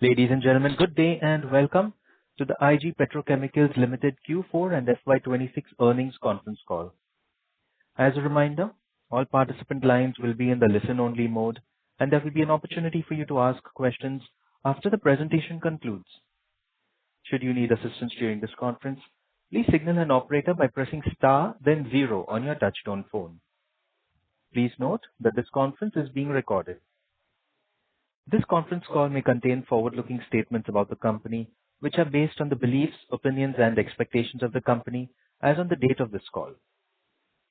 Ladies and gentlemen, good day and welcome to the IG Petrochemicals Ltd Q4 and FY26 earnings conference call. As a reminder, all participant lines will be in the listen-only mode, and there will be an opportunity for you to ask questions after the presentation concludes. Should you need assistance during this conference, please signal an operator by pressing star then 0 on your touchtone phone. Please note that this conference is being recorded. This conference call may contain forward-looking statements about the company, which are based on the beliefs, opinions, and expectations of the company as on the date of this call.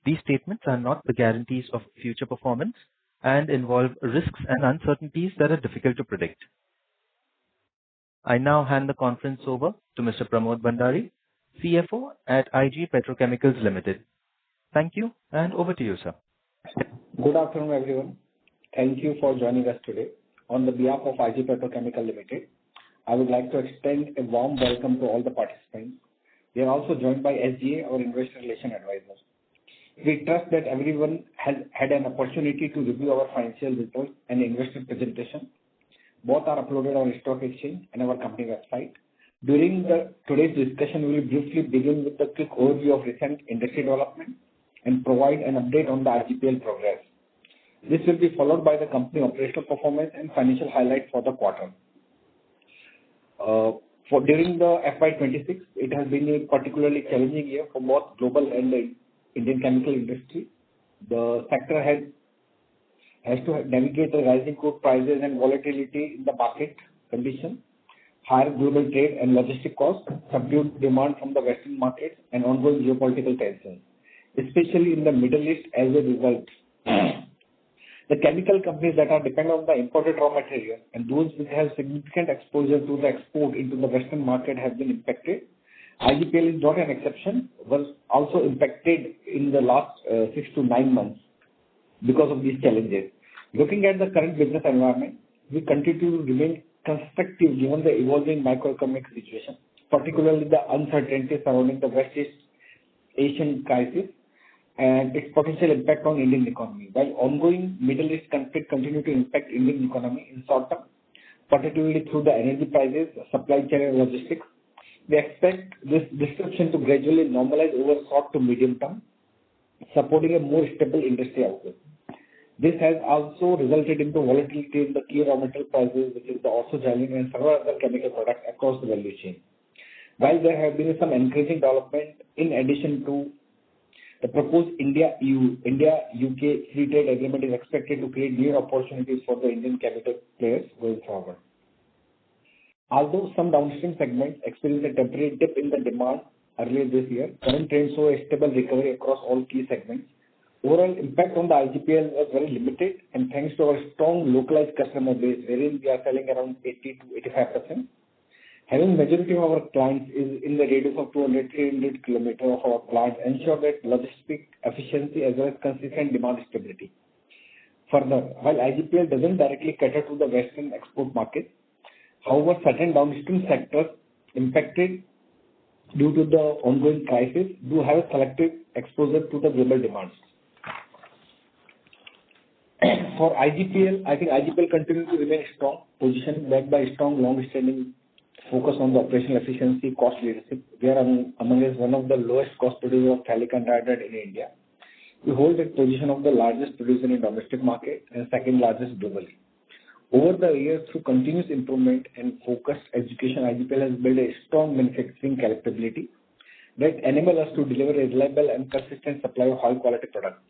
These statements are not the guarantees of future performance and involve risks and uncertainties that are difficult to predict. I now hand the conference over to Mr. Pramod Bhandari, CFO at IG Petrochemicals Ltd. Thank you, and over to you, sir. Good afternoon, everyone. Thank you for joining us today. On the behalf of IG Petrochemicals Ltd, I would like to extend a warm welcome to all the participants. We are also joined by SGA, our investor relation advisor. We trust that everyone has had an opportunity to review our financial reports and investor presentation. Both are uploaded on stock exchange and our company website. During today's discussion, we will briefly begin with a quick overview of recent industry development and provide an update on the IGPL progress. This will be followed by the company operational performance and financial highlights for the quarter. During the FY26, it has been a particularly challenging year for both global and the Indian chemical industry. The sector has to navigate the rising crude prices and volatility in the market condition, higher global trade and logistic costs, subdued demand from the Western markets, and ongoing geopolitical tensions, especially in the Middle East as a result. The chemical companies that are dependent on the imported raw material and those which have significant exposure to the export into the Western market have been impacted. IGPL is not an exception, was also impacted in the last 6 to 9 months because of these challenges. Looking at the current business environment, we continue to remain constructive given the evolving macroeconomic situation, particularly the uncertainty surrounding the West Asian crisis and its potential impact on Indian economy. While ongoing Middle East conflict continue to impact Indian economy in short term, particularly through the energy prices, supply chain and logistics, we expect this disruption to gradually normalize over short to medium term, supporting a more stable industry outlook. This has also resulted into volatility in the key raw material prices, which is the oxygen and several other chemical products across the value chain. While there have been some encouraging development in addition to the proposed India-UK free trade agreement is expected to create new opportunities for the Indian chemical players going forward. Although some downstream segments experienced a temporary dip in the demand earlier this year, current trends show a stable recovery across all key segments. Overall impact on the IGPL was very limited, and thanks to our strong localized customer base, wherein we are selling around 80 to 85%. Having majority of our clients is in the radius of 200-300 km of our plants ensure that logistic efficiency as well as consistent demand stability. Further, while IGPL doesn't directly cater to the Western export market, however, certain downstream sectors impacted due to the ongoing crisis do have selective exposure to the global demands. For IGPL, I think IGPL continues to remain strong position backed by strong long-standing focus on the operational efficiency, cost leadership. We are among one of the lowest cost producers of Phthalic Anhydride in India. We hold a position of the largest producer in domestic market and second largest globally. Over the years, through continuous improvement and focused education, IGPL has built a strong manufacturing capability that enable us to deliver a reliable and consistent supply of high quality products.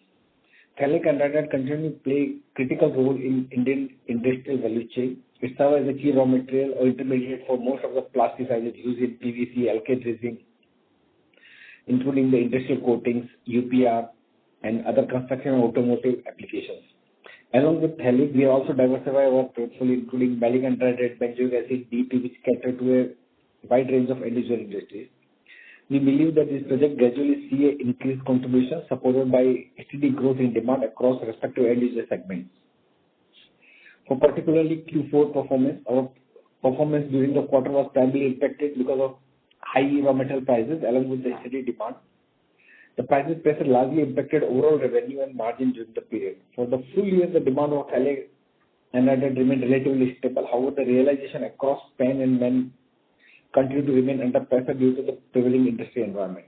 Phthalic Anhydride continues to play a critical role in Indian industrial value chain. It serves as a key raw material or intermediate for most of the plasticizers used in PVC, alkyd resin, including the industrial coatings, UPR, and other construction and automotive applications. Along with Phthalic, we also diversify our portfolio, including malic anhydride, benzoic acid, DP, which cater to a wide range of individual industries. We believe that this project gradually see an increased contribution supported by steady growth in demand across respective end-user segments. For particularly Q4 performance, our performance during the quarter was primarily impacted because of high raw material prices along with the steady demand. The prices pressure largely impacted overall revenue and margin during the period. For the full year, the demand of Phthalic Anhydride remained relatively stable. However, the realization across PAN and MEN continue to remain under pressure due to the prevailing industry environment.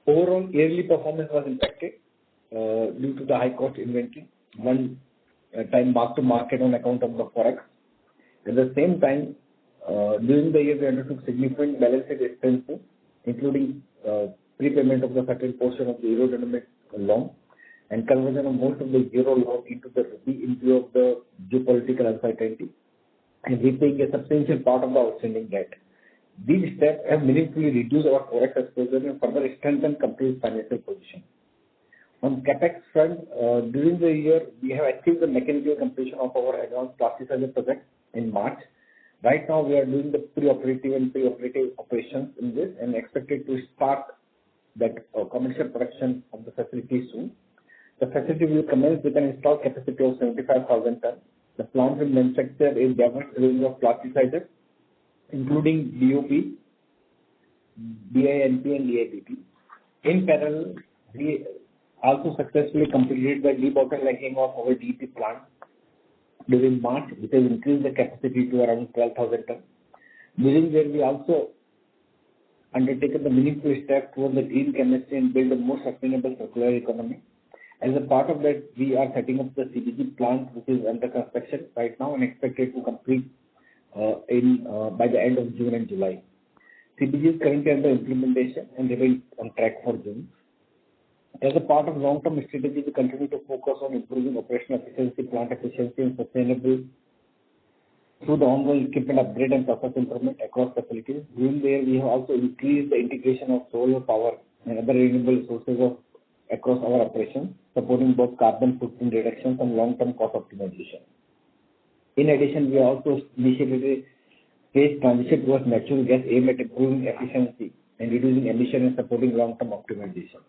Overall, yearly performance was impacted due to the high cost inventory, one time mark to market on account of the forex. At the same time, during the year, we undertook significant balance sheet expenses, including prepayment of the certain portion of the euro-denominated loan and conversion of most of the euro loan into the rupee in view of the geopolitical uncertainty, and repaying a substantial part of the outstanding debt. These steps have meaningfully reduced our forex exposure and further strengthened company's financial position. On CapEx front, during the year, we have achieved the mechanical completion of our advanced plasticizer project in March. Right now, we are doing the pre-operative and pre-operative operations in this and expected to start that commercial production of the facility soon. The facility will commence with an installed capacity of 75,000 tons. The plant will manufacture a diverse range of plasticizers, including DOP, DINP, and DIPP. In parallel, we also successfully completed the debottlenecking of our DEP plant during March, which has increased the capacity to around 12,000 tons. During there, we also undertaken the meaningful step towards the green chemistry and build a more sustainable circular economy. As a part of that, we are setting up the CBG plant, which is under construction right now and expected to complete by the end of June and July. CBG is currently under implementation and remains on track for June. As a part of long-term strategy, we continue to focus on improving operational efficiency, plant efficiency, and sustainability through the ongoing equipment upgrade and process improvement across facilities. During the year, we have also increased the integration of solar power and other renewable sources across our operations, supporting both carbon footprint reductions and long-term cost optimization. In addition, we also initiated a phased transition towards natural gas aimed at improving efficiency and reducing emission and supporting long-term optimization.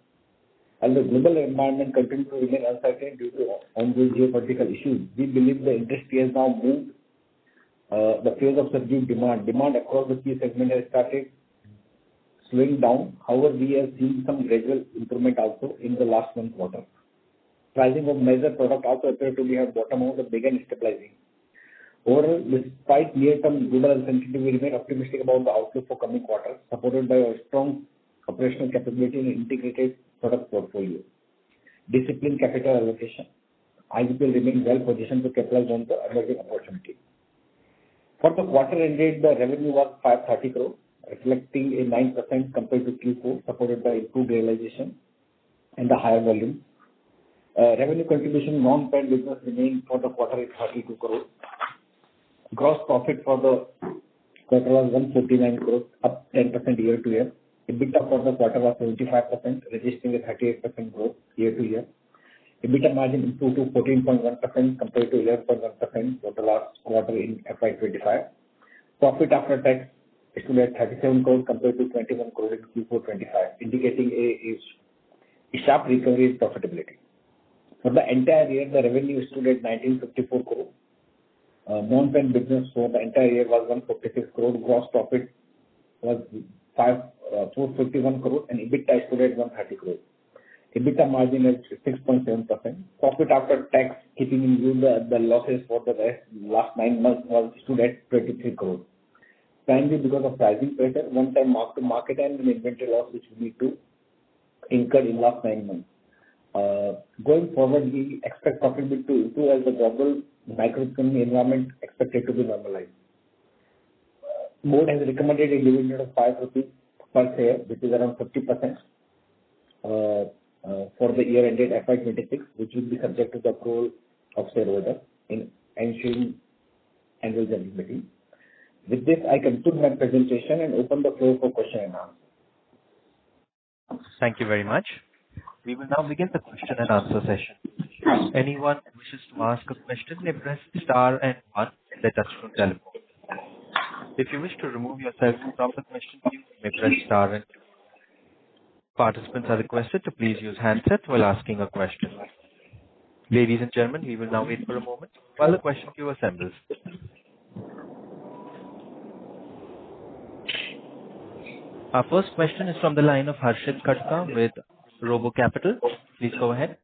As the global environment continues to remain uncertain due to ongoing geopolitical issues, we believe the industry has now moved the phase of subdued demand. Demand across the key segment has started slowing down. However, we have seen some gradual improvement also in the last one quarter. Pricing of major products also appear to have bottomed out and began stabilizing. Overall, despite near-term global uncertainty, we remain optimistic about the outlook for coming quarters, supported by our strong operational capability and integrated product portfolio. Disciplined capital allocation. IGPL remains well positioned to capitalize on the emerging opportunity. For the quarter ended, the revenue was 530 crore, reflecting a 9% compared to Q4, supported by improved realization and the higher volume. Revenue contribution non-PAN business remained for the quarter at 32 crore. Gross profit for the quarter was 149 crore, up 10% year to year. EBITDA for the quarter was 75%, registering a 38% growth year to year. EBITDA margin improved to 14.1% compared to 11.1% for the last quarter in FY25. Profit after tax stood at 37 crore compared to 21 crore in Q4 25, indicating a sharp recovery in profitability. For the entire year, the revenue stood at 1954 crore. Non-PAN business for the entire year was 156 crore. Gross profit was 451 crore and EBITDA stood at 130 crore. EBITDA margin at 6.7%. Profit after tax, keeping in view the losses for the last 9 months, stood at 23 crore. Primarily because of pricing pressure, one-time mark-to-market and an inventory loss which we need to incur in last 9 months. Going forward, we expect profitability to improve as the global microeconomic environment expected to be normalized. Board has recommended a dividend of 5 rupees per share, which is around 50% for the year ended FY26, which will be subject to the approval of shareholders in ensuing annual general meeting. With this, I conclude my presentation and open the floor for question and answer. Thank you very much. We will now begin the question and answer session. Anyone who wishes to ask a question may press star and 1 on the touchtone telephone. If you wish to remove yourself from the question queue, you may press star and 2. Participants are requested to please use handsets while asking a question. Ladies and gentlemen, we will now wait for a moment while the question queue assembles. Our first question is from the line of Harshit Khatka with Robo Capital. Please go ahead.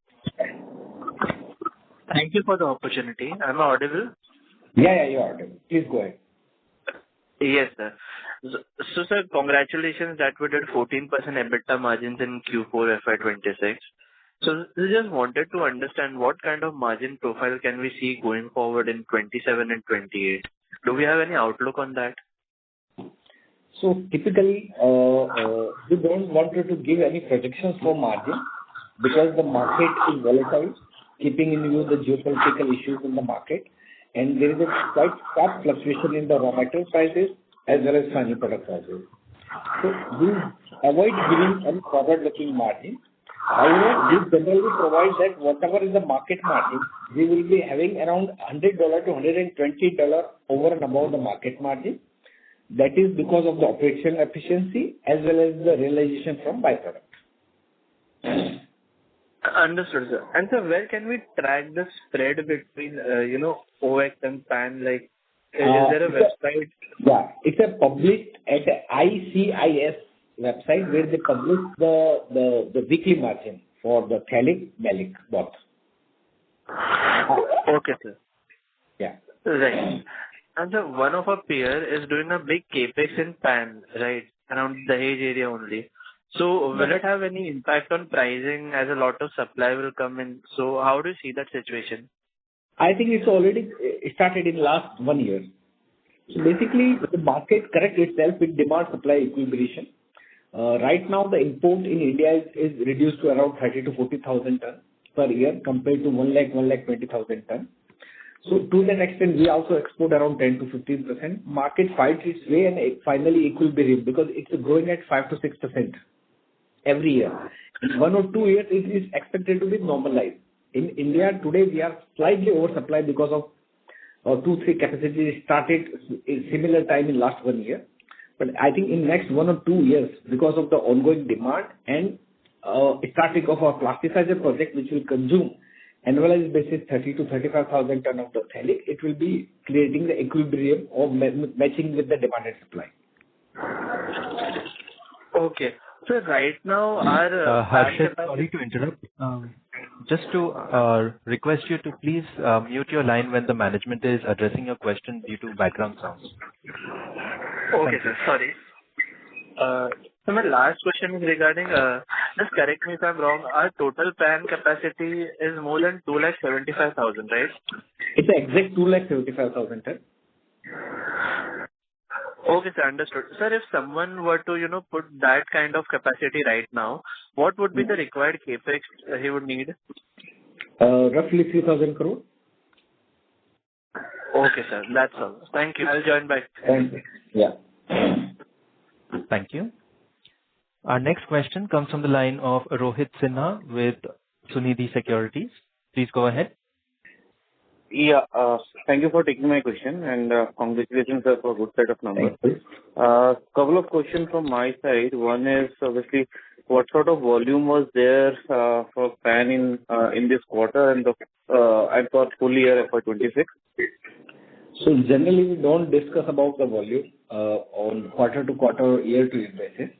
Thank you for the opportunity. Am I audible? Yeah, you are audible. Please go ahead. Yes, sir. So, sir, congratulations that we did 14% EBITDA margins in Q4 FY26. So, we just wanted to understand what kind of margin profile can we see going forward in 27 and 28. Do we have any outlook on that? So typically, we don't want to give any projections for margin because the market is volatile, keeping in view the geopolitical issues in the market, and there is a quite sharp fluctuation in the raw material prices as well as final product prices. So we avoid giving any forward-looking margin. However, we generally provide that whatever is the market margin, we will be having around $100 to $120 over and above the market margin. That is because of the operational efficiency as well as the realization from byproduct. Understood, sir. And sir, where can we track the spread between, OX and PAN? Like, is there a website? Yeah, it's a published at ICIS website where they publish the weekly margin for the phthalic, malic, both. Okay, sir. Yeah. Right. And so one of our peer is doing a big capex in PAN, right, around the Dahej area only. So will it have any impact on pricing as a lot of supply will come in? So how do you see that situation? I think it's already started in last 1 year. So basically, the market corrects itself with demand-supply equilibrium. Right now, the import in India is reduced to around 30 to 40,000 tons per year compared to 120,000 tons. So to that extent, we also export around 10 to 15%. Market fights its way and finally equilibrium because it's growing at 5 to 6% every year. In 1 or 2 years, it is expected to be normalized. In India today, we are slightly oversupplied because of 2-3 capacities started in similar time in last 1 year. But I think in next 1 or 2 years, because of the ongoing demand and starting of our plasticizer project, which will consume annualized basis 30 to 35,000 ton of the phthalic, it will be creating the equilibrium of matching with the demand and supply. Okay. So right now our Harshit, sorry to interrupt. Just to request you to please mute your line when the management is addressing your question due to background sounds. Okay, sir. Sorry. So my last question is regarding, just correct me if I'm wrong, our total PAN capacity is more than 275,000, right? It's an exact 275,000 ton. Okay, sir, understood. Sir, if someone were to, put that kind of capacity right now, what would be the required capex he would need? Roughly 3,000 crore. Okay, sir. That's all. Thank you. I'll join back. Thank you. Yeah. Thank you. Our next question comes from the line of Rohit Sinha with Sunidhi Securities. Please go ahead. Yeah, thank you for taking my question and congratulations, sir, for a good set of numbers. Couple of questions from my side. One is obviously what sort of volume was there for PAN in this quarter and for full year FY26? So generally we don't discuss about the volume on quarter to quarter, year to year basis.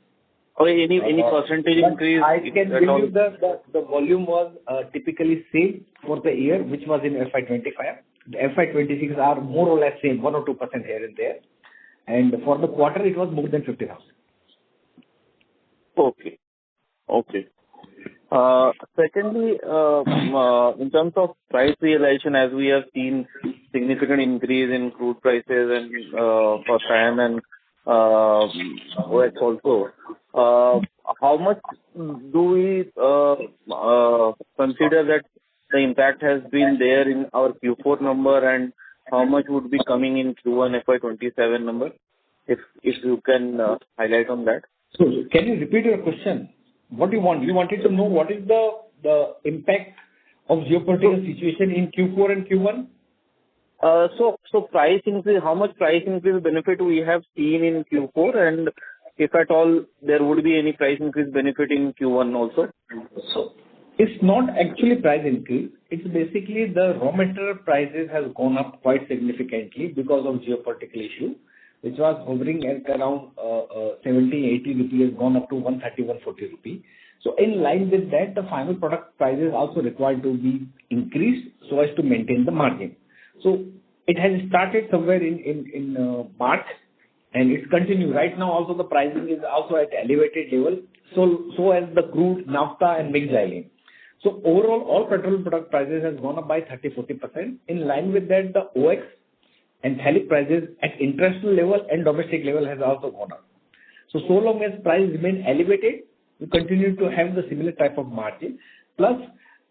Okay, any percentage increase? I can give you the volume was typically same for the year, which was in FY25. The FY26 are more or less same, 1 or 2% here and there. And for the quarter, it was more than 50,000. Okay. Secondly, in terms of price realization, as we have seen significant increase in crude prices and for PAN and OX also, how much do we consider that the impact has been there in our Q4 number and how much would be coming in Q1 FY27 number? If you can highlight on that. So can you repeat your question? What do you want? You wanted to know what is the impact of geopolitical situation in Q4 and Q1? So price increase, how much price increase benefit we have seen in Q4 and if at all there would be any price increase benefit in Q1 also? So it's not actually price increase. It's basically the raw material prices has gone up quite significantly because of geopolitical issue, which was hovering at around 70-80 rupees, has gone up to 130-140 rupees. So in line with that, the final product price is also required to be increased so as to maintain the margin. So it has started somewhere in March, and it's continued. Right now, also the pricing is also at elevated level, so as the crude, naphtha, and mixed xylene. So overall, all petrol product prices has gone up by 30-40%. In line with that, the OX and phthalic prices at international level and domestic level has also gone up. So long as price remain elevated, you continue to have the similar type of margin. Plus,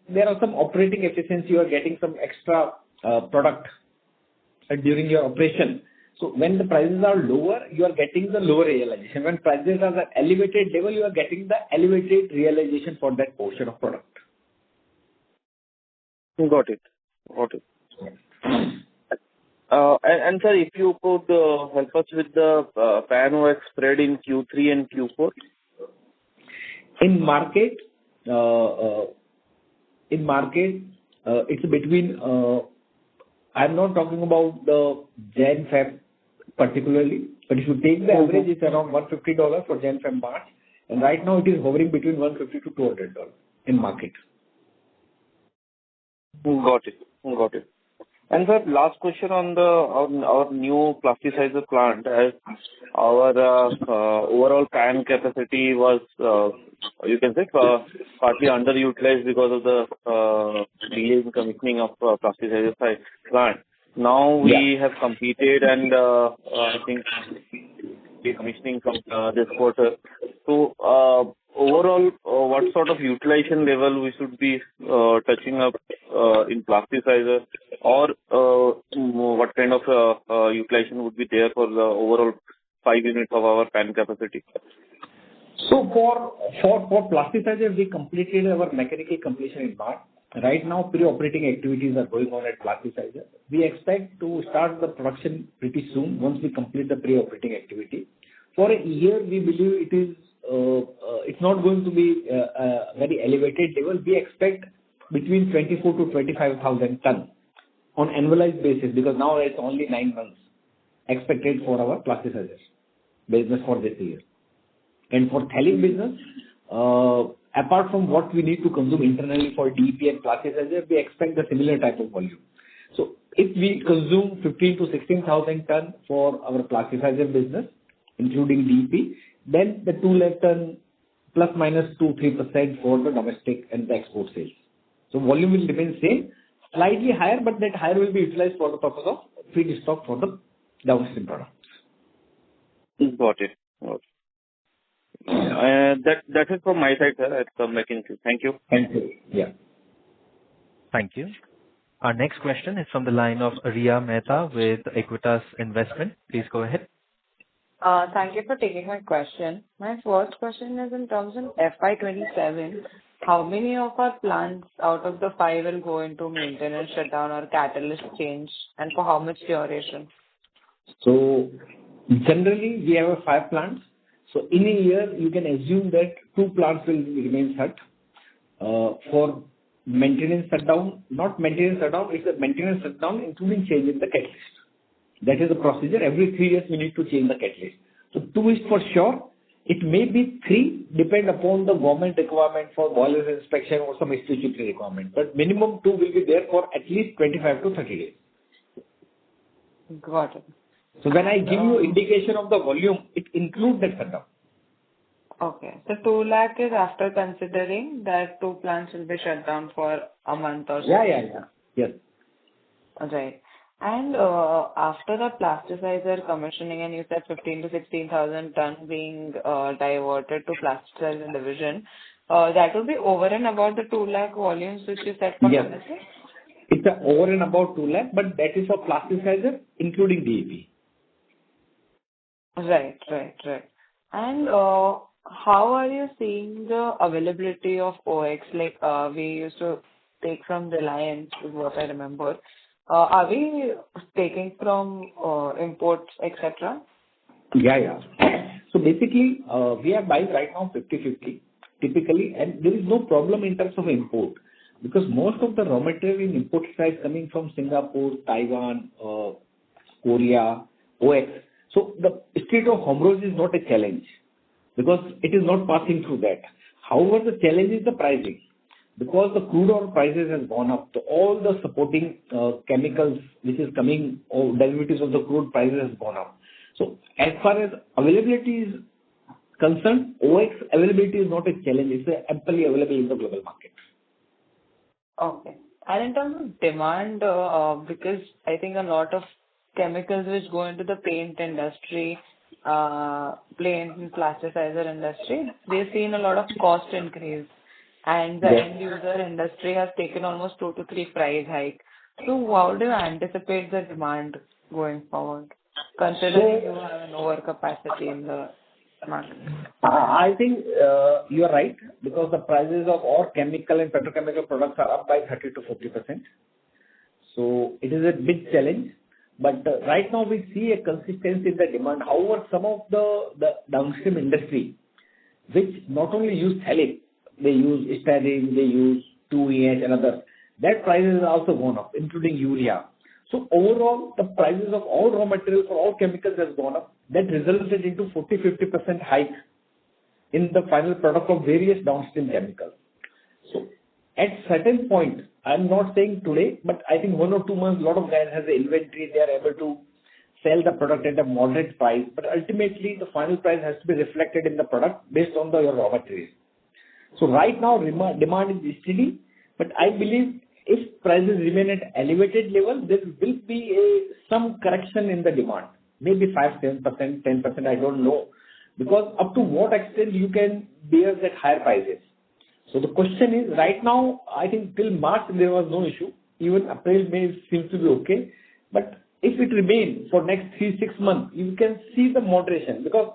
there are some operating efficiency. You are getting some extra product during your operation. So when the prices are lower, you are getting the lower realization. When prices are at elevated level, you are getting the elevated realization for that portion of product. Got it. And sir, if you could help us with the PAN OX spread in Q3 and Q4? In market, it's between, I'm not talking about the Jan Feb particularly, but if you take the average, it's around $150 for Jan Feb March, and right now it is hovering between $150 to $200 in market. Got it. And sir, last question on our new plasticizer plant. As our overall PAN capacity was, you can say, partly underutilized because of the delay in commissioning of plasticizer plant. Now we have completed, and I think commissioning from this quarter. So overall, what sort of utilization level we should be touching up in plasticizer, or what kind of utilization would be there for the overall 5 units of our PAN capacity? So for plasticizer, we completed our mechanical completion in March. Right now, pre-operating activities are going on at plasticizer. We expect to start the production pretty soon once we complete the pre-operating activity. For a year, we believe it's not going to be a very elevated level. We expect between 24 to 25,000 tons on annualized basis, because now it's only 9 months expected for our plasticizers business for this year. And for phthalic business, apart from what we need to consume internally for DEP and plasticizer, we expect the similar type of volume. So if we consume 15 to 16,000 tons for our plasticizer business, including DEP, then the 2 lakh ton plus minus 2-3% for the domestic and the export sales. So volume will remain same, slightly higher, but that higher will be utilized for the purpose of feedstock for the downstream products. Got it. That's it from my side, sir. I'll come back in. Thank you. Thank you. Yeah. Thank you. Our next question is from the line of Riya Mehta with Equitas Investment. Please go ahead. Thank you for taking my question. My first question is in terms of FY27, how many of our plants out of the 5 will go into maintenance shutdown or catalyst change, and for how much duration? So generally, we have 5 plants. So in a year, you can assume that 2 plants will remain shut. For maintenance shutdown, not maintenance shutdown, it's a maintenance shutdown including change in the catalyst. That is the procedure. Every 3 years, we need to change the catalyst. So 2 is for sure. It may be 3, depend upon the government requirement for boiler inspection or some statutory requirement. But minimum 2 will be there for at least 25 to 30 days. Got it. So when I give you indication of the volume, it includes that shutdown. Okay. So 2 lakh is after considering that 2 plants will be shut down for a month or so. Yeah. Yes. Right. And after the plasticizer commissioning, and you said 15 to 16,000 tons being diverted to plasticizer division, that will be over and above the 2 lakh volumes which you said for domestic? It's over and above 2 lakh, but that is for plasticizer, including DEP. Right. And how are you seeing the availability of OX? Like we used to take from Reliance, is what I remember. Are we taking from imports, etc.? Yeah. So basically, we are buying right now 50-50 typically, and there is no problem in terms of import, because most of the raw material in import side coming from Singapore, Taiwan, Korea, OX. So the state of home is not a challenge. because it is not passing through that. However, the challenge is the pricing. Because the crude oil prices has gone up, so all the supporting chemicals which is coming, or derivatives of the crude prices has gone up. So as far as availability is concerned, OX availability is not a challenge. It's amply available in the global market. Okay. And in terms of demand, because I think a lot of chemicals which go into the paint industry, paint and plasticizer industry, they've seen a lot of cost increase. And the end user industry has taken almost 2 to 3 price hike. So how do you anticipate the demand going forward, considering you have an overcapacity in the market? I think you are right, because the prices of all chemical and petrochemical products are up by 30 to 40%. So it is a big challenge. But right now we see a consistency in the demand. However, some of the downstream industry, which not only use phthalic, they use styrene, they use 2EH and others, that prices have also gone up, including urea. So overall, the prices of all raw materials for all chemicals has gone up. That resulted into 40-50% hike in the final product of various downstream chemicals. So at certain point, I'm not saying today, but I think 1 or 2 months, a lot of guys have the inventory, they are able to sell the product at a moderate price, but ultimately the final price has to be reflected in the product based on the raw materials. So right now demand is steady, but I believe if prices remain at elevated level, there will be some correction in the demand. Maybe 5-7%, 10%, I don't know. Because up to what extent you can bear that higher prices. So the question is, right now, I think till March there was no issue. Even April, May seems to be okay. But if it remains for next 3-6 months, you can see the moderation. Because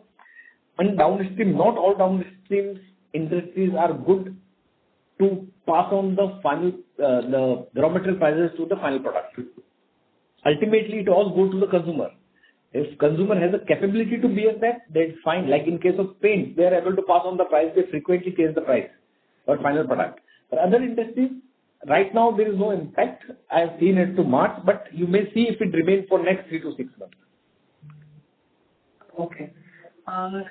on downstream, not all downstream industries are good to pass on the final the raw material prices to the final product. Ultimately, it all goes to the consumer. If consumer has a capability to bear that, that's fine. Like in case of paint, they are able to pass on the price. They frequently change the price for final product. For other industries, right now there is no impact. I have seen it to March, but you may see if it remains for next 3 to 6 months. Okay.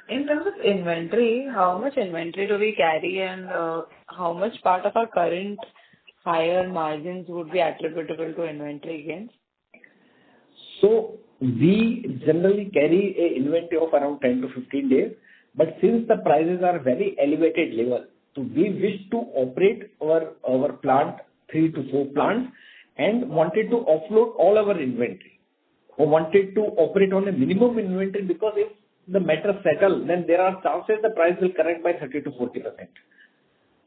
In terms of inventory, how much inventory do we carry, and how much part of our current higher margins would be attributable to inventory gains? So we generally carry a inventory of around 10 to 15 days, but since the prices are very elevated level, so we wish to operate our plant, 3 to 4 plants, and wanted to offload all our inventory, or wanted to operate on a minimum inventory, because if the matter settle, then there are chances the price will correct by 30 to 40%,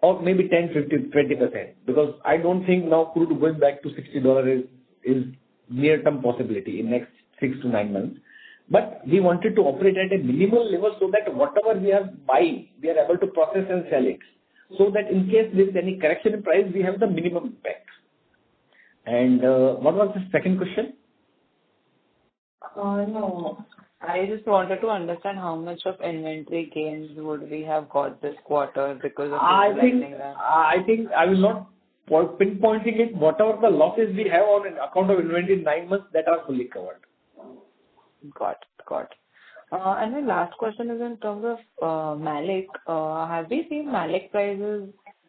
or maybe 10, 15, 20%. Because I don't think now crude going back to $60 is near-term possibility in next 6 to 9 months. But we wanted to operate at a minimal level so that whatever we are buying, we are able to process and sell it. So that in case there is any correction in price, we have the minimum impact. And what was the second question? No. I just wanted to understand how much of inventory gains would we have got this quarter because of I think I will not pinpointing it. Whatever the losses we have on an account of inventory in 9 months, that are fully covered. Got it. And my last question is in terms of Malic. Have we seen Malic prices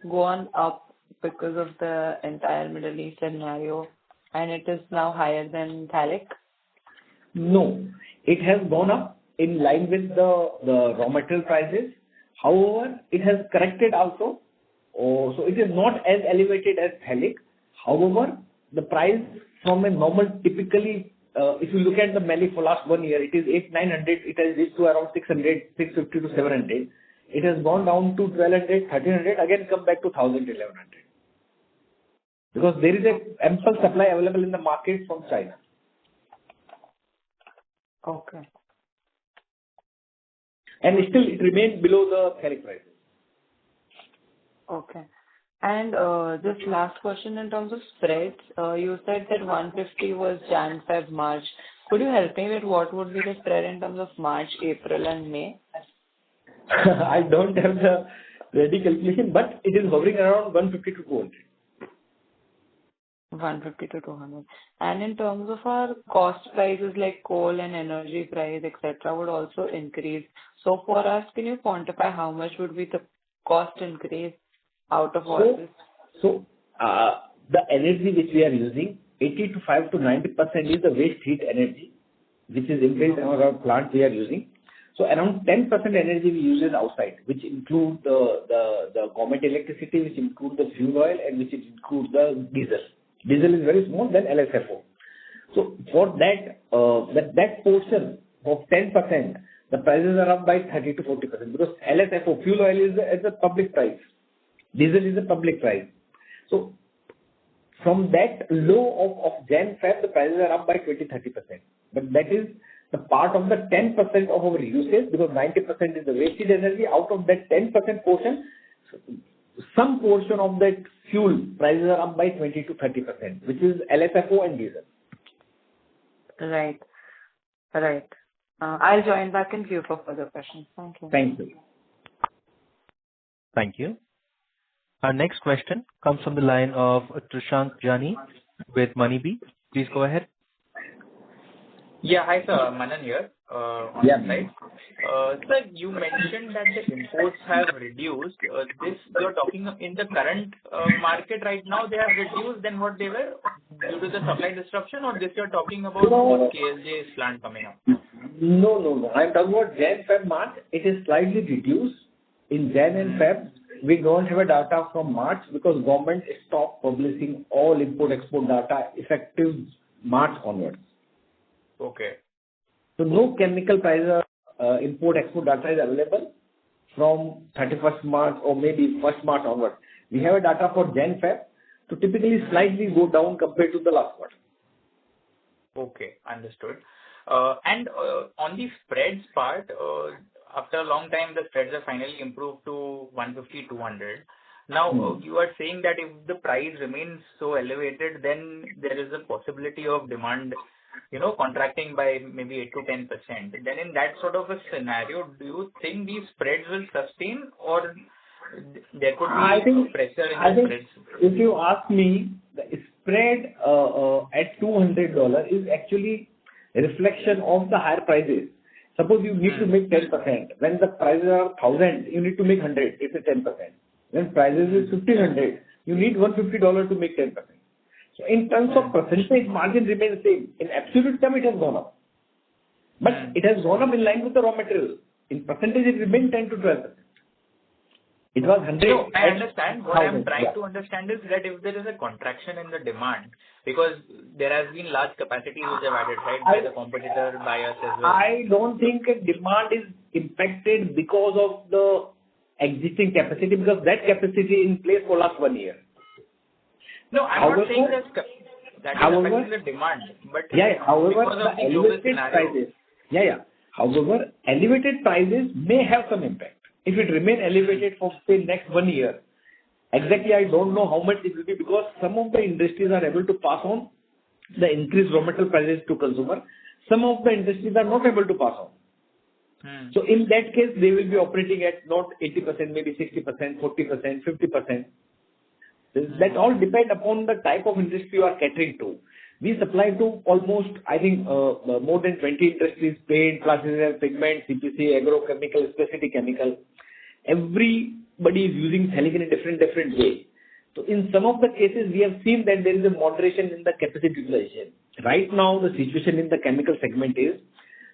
gone up because of the entire Middle East scenario, and it is now higher than Phthalic? No, it has gone up in line with the raw material prices. However, it has corrected also. So it is not as elevated as Phthalic. However, the price from a normal, typically, if you look at the Malic for last 1 year, it is 800-900. It has reached to around 600, 650 to 700. It has gone down to 1200, 1300. Again, come back to 1000, 1100. Because there is a ample supply available in the market from China. Okay. And still it remains below the Phthalic prices. Okay. And this last question in terms of spreads, you said that 150 was Jan, Feb, March. Could you help me with what would be the spread in terms of March, April, and May? I don't have the ready calculation, but it is hovering around 150 to 200. 150 to 200. And in terms of our cost prices like coal and energy price, etc., would also increase. So for us, can you quantify how much would be the cost increase out of all this? So, the energy which we are using, 85 to 90% is the waste heat energy, which is inbuilt in our plant we are using. So around 10% energy we use is outside, which include the government electricity, which include the fuel oil, and which includes the diesel. Diesel is very small, then LSFO. So for that portion of 10%, the prices are up by 30 to 40%, because LSFO, fuel oil, is a public price. Diesel is a public price. So from that low of Jan Feb, the prices are up by 20-30%. But that is the part of the 10% of our usage, because 90% is the wasted energy. Out of that 10% portion, some portion of that fuel prices are up by 20 to 30%, which is LSFO and diesel. Right. Right. I'll join back in queue for further questions. Thank you. Thank you. Thank you. Our next question comes from the line of Trushank Jani with Moneybee. Please go ahead. Yeah, hi sir, Manan here on the side. Sir, you mentioned that the imports have reduced. This you're talking in the current market right now, they have reduced than what they were due to the supply disruption, or this you're talking about what KLJ's plant coming up? No. I'm talking about Jan, Feb, March. It is slightly reduced. In Jan and Feb, we don't have a data from March because government stopped publishing all import-export data effective March onwards. Okay. So no chemical price import-export data is available from 31st March or maybe 1st March onwards. We have a data for Jan, Feb to typically slightly go down compared to the last quarter. Okay, understood. And on the spreads part, after a long time, the spreads have finally improved to 150, 200. Now, you are saying that if the price remains so elevated, then there is a possibility of demand, contracting by maybe 8 to 10%. Then in that sort of a scenario, do you think these spreads will sustain, or there could be pressure in the spreads? If you ask me, the spread at $200 is actually a reflection of the higher prices. Suppose you need to make 10%. When the prices are 1,000, you need to make 100. It's a 10%. When prices is 1,500, you need $150 to make 10%. So in terms of percentage, margin remains same. In absolute term, it has gone up. But it has gone up in line with the raw material. In percentage, it remained 10 to 12%. It was 100. No, I understand. What I'm trying to understand is that if there is a contraction in the demand, because there has been large capacities which have added, right, by the competitor, by us as well. I don't think demand is impacted because of the existing capacity, because that capacity in place for last 1 year. No, I'm not saying that is affecting the demand, but however, because of the the global elevated scenario. prices, however, elevated prices may have some impact. If it remain elevated for say next 1 year, exactly I don't know how much it will be, because some of the industries are able to pass on the increased raw material prices to consumer. Some of the industries are not able to pass on. So in that case, they will be operating at not 80%, maybe 60%, 40%, 50%. That all depend upon the type of industry you are catering to. We supply to almost, I think, more than 20 industries: paint, plasticizer, pigment, CPC, agrochemical, specialty chemical. Everybody is using phthalic in a different way. So in some of the cases, we have seen that there is a moderation in the capacity utilization. Right now, the situation in the chemical segment is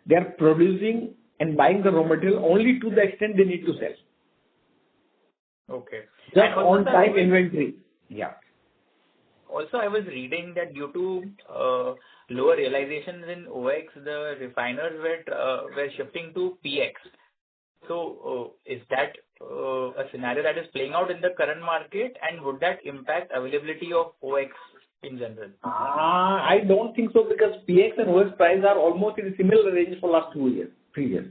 they are producing and buying the raw material only to the extent they need to sell. Okay. Just on time inventory. Yeah. Also, I was reading that due to lower realizations in OX, the refiners were shifting to PX. So, is that a scenario that is playing out in the current market, and would that impact availability of OX in general? I don't think so, because PX and OX prices are almost in a similar range for last 3 years.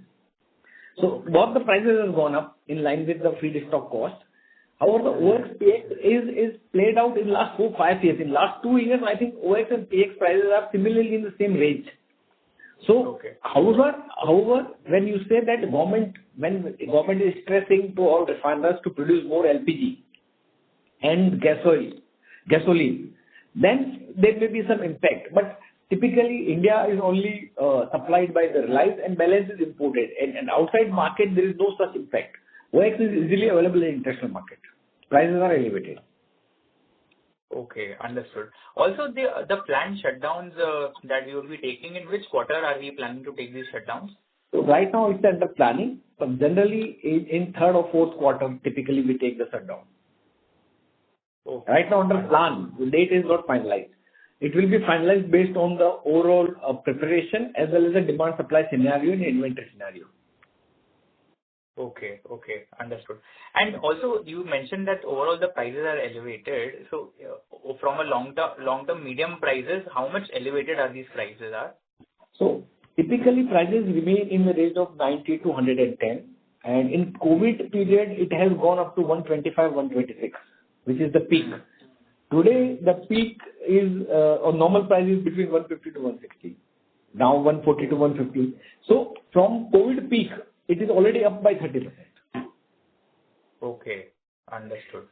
So both the prices have gone up in line with the feedstock cost. However, the OX PX is played out in last 4-5 years. In last 2 years, I think OX and PX prices are similarly in the same range. So, however, when you say that when government is stressing to all refiners to produce more LPG and gasoline, then there may be some impact. But typically, India is only supplied by the Reliance and balance is imported. And outside market, there is no such impact. OX is easily available in international market. Prices are elevated. Okay, understood. Also, the planned shutdowns that we will be taking, in which quarter are we planning to take these shutdowns? So right now it's under planning, but generally in third or fourth quarter, typically we take the shutdown. Okay. Right now under plan, the date is not finalized. It will be finalized based on the overall preparation as well as the demand supply scenario and inventory scenario. Okay, understood. And also, you mentioned that overall the prices are elevated. So, from a long-term medium prices, how much elevated are these prices are? So typically prices remain in the range of 90 to 110, and in COVID period it has gone up to 125, 126, which is the peak. Today the peak is on normal price is between 150 to 160. Now 140 to 150. So from COVID peak, it is already up by 30%. Okay, understood.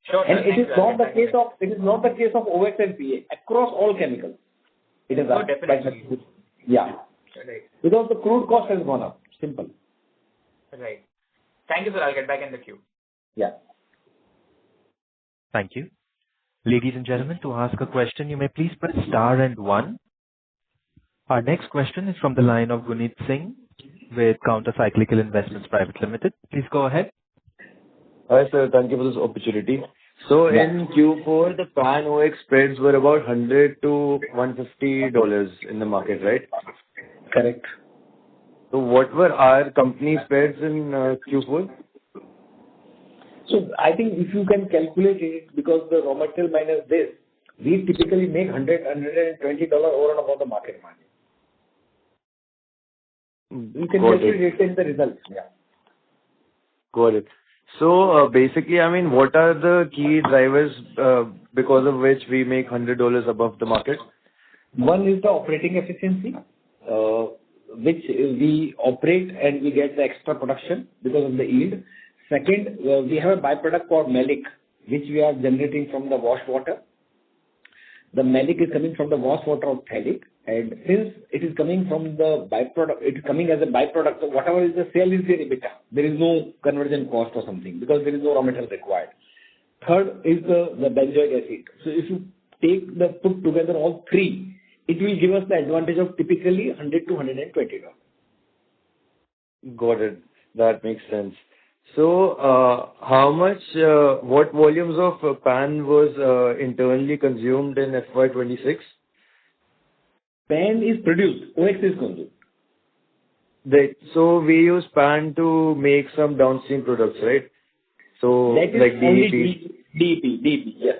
Sure. And it is not the case of OX and PA. Across all chemicals, it is up by 30%. Yeah. Right. Because the crude cost has gone up. Simple. Right. Thank you, sir. I'll get back in the queue. Yeah. Thank you. Ladies and gentlemen, to ask a question, you may please press star and one. Our next question is from the line of Guneet Singh with Counter Cyclical Investments Private Limited. Please go ahead. Hi, sir. Thank you for this opportunity. So in Q4, the PAN OX spreads were about $100 to $150 in the market, right? Correct. So what were our company spreads in Q4? So I think if you can calculate it, because the raw material minus this, we typically make $100, $120 over and above the market margin. You can calculate it in the results. Yeah. Got it. So basically, I mean, what are the key drivers because of which we make $100 above the market? One is the operating efficiency, which we operate and we get the extra production because of the yield. Second, we have a byproduct called malic, which we are generating from the wash water. The malic is coming from the wash water of phthalic, and since it is coming from the byproduct, it is coming as a byproduct. So whatever is the sale is their EBITDA. There is no conversion cost or something because there is no raw material required. Third is the benzoic acid. So if you put together all three, it will give us the advantage of typically $100 to $120. Got it. That makes sense. So, what volumes of PAN was internally consumed in FY26? PAN is produced, OX is consumed. So we use PAN to make some downstream products, right? So that is like only DEP, yes.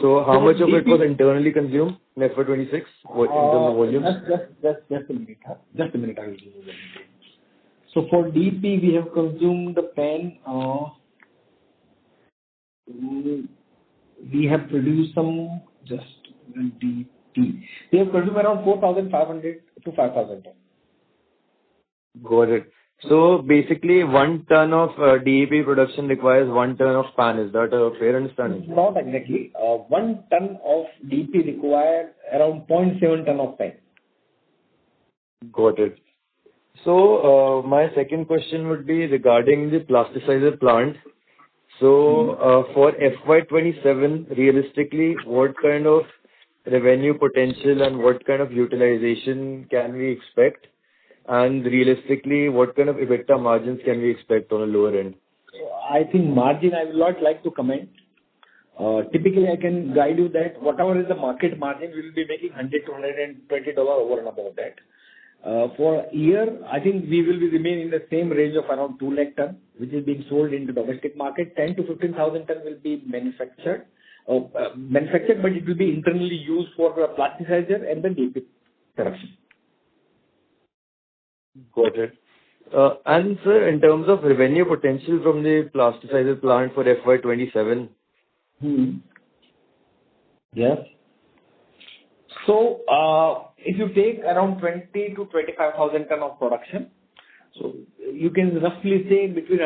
So how much of it was internally consumed in FY26? What in terms of volumes? Just a minute. Just a minute, I will give you the details. So for DEP, we have consumed the PAN. We have produced some DEP. We have consumed around 4,500 to 5,000 tons. Got it. So basically, 1 ton of DEP production requires 1 ton of PAN. Is that a fair understanding? Not exactly. 1 ton of DEP requires around 0.7 ton of PAN. Got it. So my second question would be regarding the plasticizer plant. So for FY27, realistically, what kind of revenue potential and what kind of utilization can we expect? And realistically, what kind of EBITDA margins can we expect on a lower end? I think margin I will not like to comment. Typically, I can guide you that whatever is the market margin, we will be making $100 to $120 over and above that. For a year, I think we will be remain in the same range of around 2 lakh ton, which is being sold in the domestic market. 10 to 15,000 ton will be manufactured, but it will be internally used for the plasticizer and the DEP production. Got it. And sir, in terms of revenue potential from the plasticizer plant for FY27? Yes. So, if you take around 20 to 25,000 ton of production, so you can roughly say between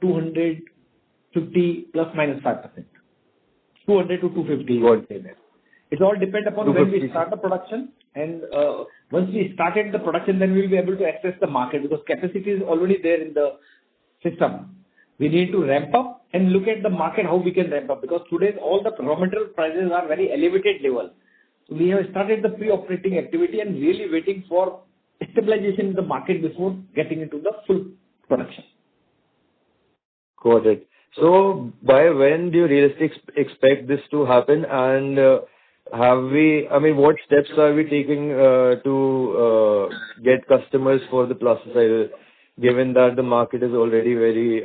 250 plus minus 5%. 200 to 250, you would say that. It all depends upon when we start the production, and once we started the production, then we'll be able to access the market because capacity is already there in the system. We need to ramp up and look at the market, how we can ramp up, because today all the raw material prices are very elevated level. So we have started the pre-operating activity and really waiting for stabilization in the market before getting into the full production. Got it. So by when do you realistically expect this to happen? And what steps are we taking to get customers for the plasticizer, given that the market is already very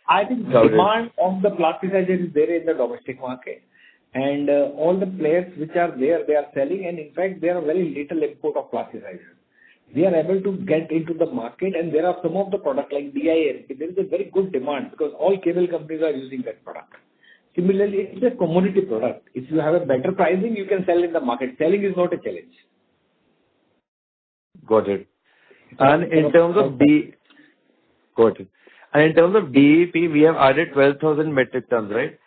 I think crowded? Demand of the plasticizer is there in the domestic market. And all the players which are there, they are selling, and in fact, there are very little import of plasticizers. We are able to get into the market, and there are some of the products like DIS. There is a very good demand because all cable companies are using that product. Similarly, it's a commodity product. If you have a better pricing, you can sell in the market. Selling is not a challenge. Got it. And in terms of got it. And in terms of DEP, we have added 12,000 metric tons, right?